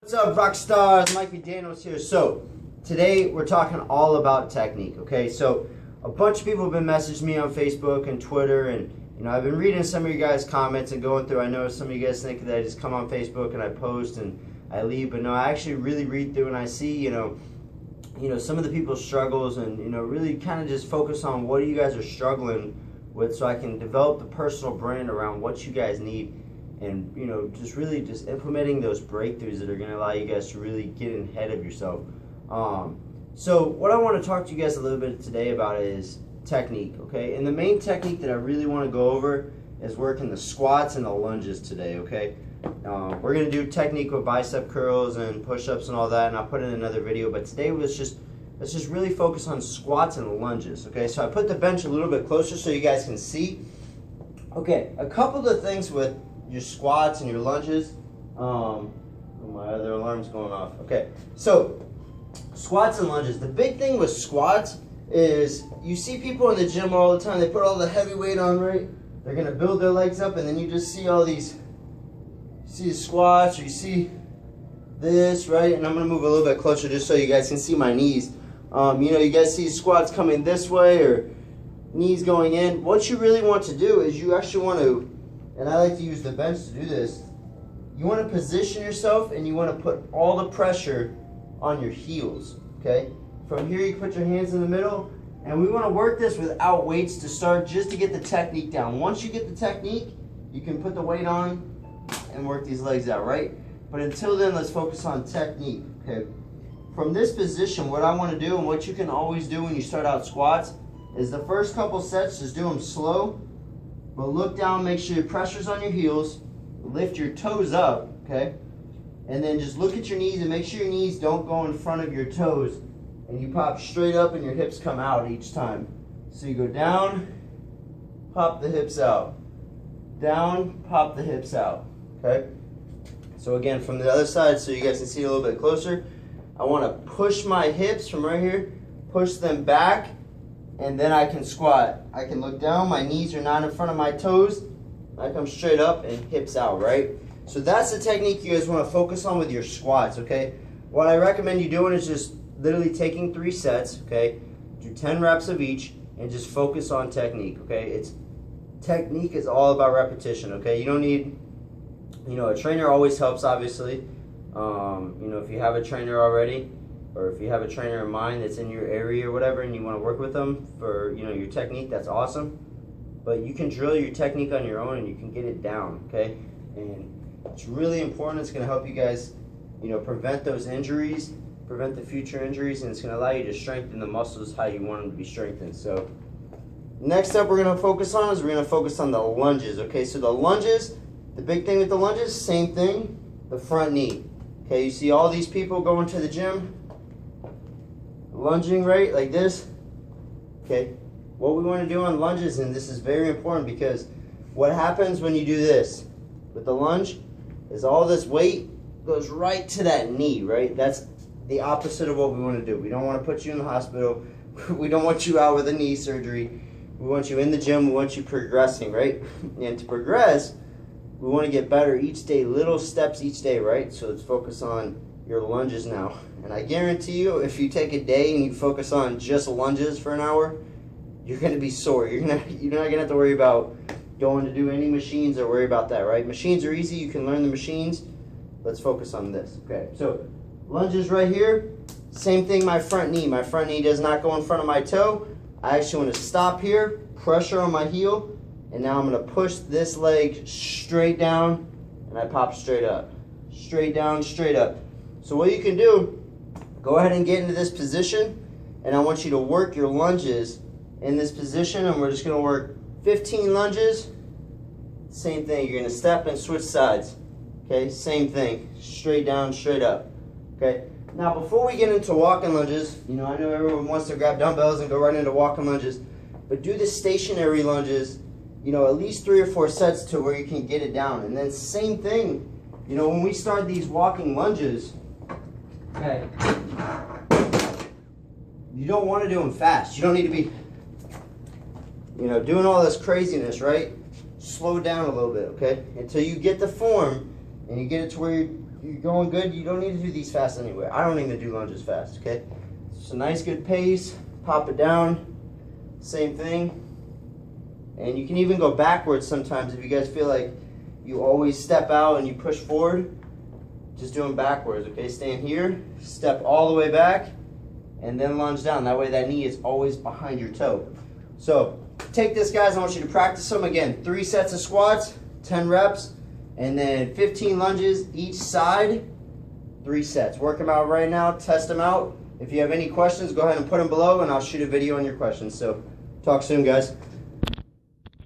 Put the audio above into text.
What's up, rock stars? Mike McDaniels here. So today we're talking all about technique. Okay, so a bunch of people have been messaging me on Facebook and Twitter, and I've been reading some of you guys' comments and going through. I know some of you guys think that I just come on Facebook and I post and I leave, but no, I actually really read through and I see some of the people's struggles, and really kind of just focus on what you guys are struggling with, so I can develop the personal brand around what you guys need. And just really just implementing those breakthroughs that are going to allow you guys to really get ahead of yourself. So what I want to talk to you guys a little bit today about is technique, okay? And the main technique that I really want to go over is working the squats and the lunges today, okay? We're going to do technique with bicep curls and push-ups and all that, and I'll put in another video. But today let's just really focus on squats and lunges, okay? So I put the bench a little bit closer so you guys can see. Okay, a couple of things with your squats and your lunges. Oh, my other alarm's going off. Okay, so squats and lunges. The big thing with squats is you see people in the gym all the time. They put all the heavy weight on, right? They're gonna build their legs up, and then you just see all these. You see the squats, or you see this, right? And I'm gonna move a little bit closer just so you guys can see my knees. You guys see squats coming this way or knees going in. What you really want to do is you actually want to, and I like to use the bench to do this, you want to position yourself and you want to put all the pressure on your heels, okay? From here you put your hands in the middle, and we want to work this without weights to start, just to get the technique down. Once you get the technique, you can put the weight on and work these legs out, right? But until then, let's focus on technique, okay? From this position, what I want to do, and what you can always do when you start out squats, is the first couple sets, just do them slow. But look down, make sure your pressure's on your heels, lift your toes up, okay? And then just look at your knees and make sure your knees don't go in front of your toes, and you pop straight up and your hips come out each time. So you go down, pop the hips out. Down, pop the hips out, okay? So again, from the other side, so you guys can see a little bit closer, I want to push my hips from right here, push them back, and then I can squat. I can look down, my knees are not in front of my toes. I come straight up and hips out, right? So that's the technique you guys want to focus on with your squats, okay? What I recommend you doing is just literally taking 3 sets, okay? Do 10 reps of each and just focus on technique, okay? Technique is all about repetition, okay? You don't need, a trainer always helps, obviously. If you have a trainer already, or if you have a trainer in mind that's in your area or whatever, and you want to work with them for your technique, that's awesome. But you can drill your technique on your own and you can get it down, okay? And it's really important. It's going to help you guys prevent those injuries, prevent the future injuries, and it's going to allow you to strengthen the muscles how you want them to be strengthened. So next up we're going to focus on the lunges, okay? So the lunges, the big thing with the lunges, same thing, the front knee. Okay, you see all these people going to the gym lunging, right, like this. Okay, what we want to do on lunges, and this is very important, because what happens when you do this with the lunge is all this weight goes right to that knee, right? That's the opposite of what we want to do. We don't want to put you in the hospital. We don't want you out with a knee surgery. We want you in the gym. We want you progressing, right? And to progress, we want to get better each day, little steps each day, right? So let's focus on your lunges now. And I guarantee you, if you take a day and you focus on just lunges for an hour, you're going to be sore. You're not going to have to worry about going to do any machines or worry about that, right? Machines are easy. You can learn the machines. Let's focus on this, okay? So lunges right here. Same thing, my front knee. My front knee does not go in front of my toe. I actually want to stop here, pressure on my heel, and now I'm going to push this leg straight down, and I pop straight up. Straight down, straight up. So what you can do, go ahead and get into this position, and I want you to work your lunges in this position, and we're just going to work 15 lunges. Same thing, you're going to step and switch sides. Okay, same thing, straight down, straight up. Okay, now before we get into walking lunges, I know everyone wants to grab dumbbells and go right into walking lunges, but do the stationary lunges, at least 3 or 4 sets to where you can get it down. And then same thing, when we start these walking lunges, okay, you don't want to do them fast. You don't need to be, doing all this craziness, right? Slow down a little bit, okay? Until you get the form and you get it to where you're going good, you don't need to do these fast anyway. I don't even do lunges fast, okay? Just a nice good pace, pop it down, same thing. And you can even go backwards sometimes if you guys feel like you always step out and you push forward. Just do them backwards, okay? Stand here, step all the way back, and then lunge down. That way that knee is always behind your toe. So take this, guys. I want you to practice them. Again, 3 sets of squats, 10 reps, and then 15 lunges each side, 3 sets. Work them out right now. Test them out. If you have any questions, go ahead and put them below, and I'll shoot a video on your questions. So talk soon, guys.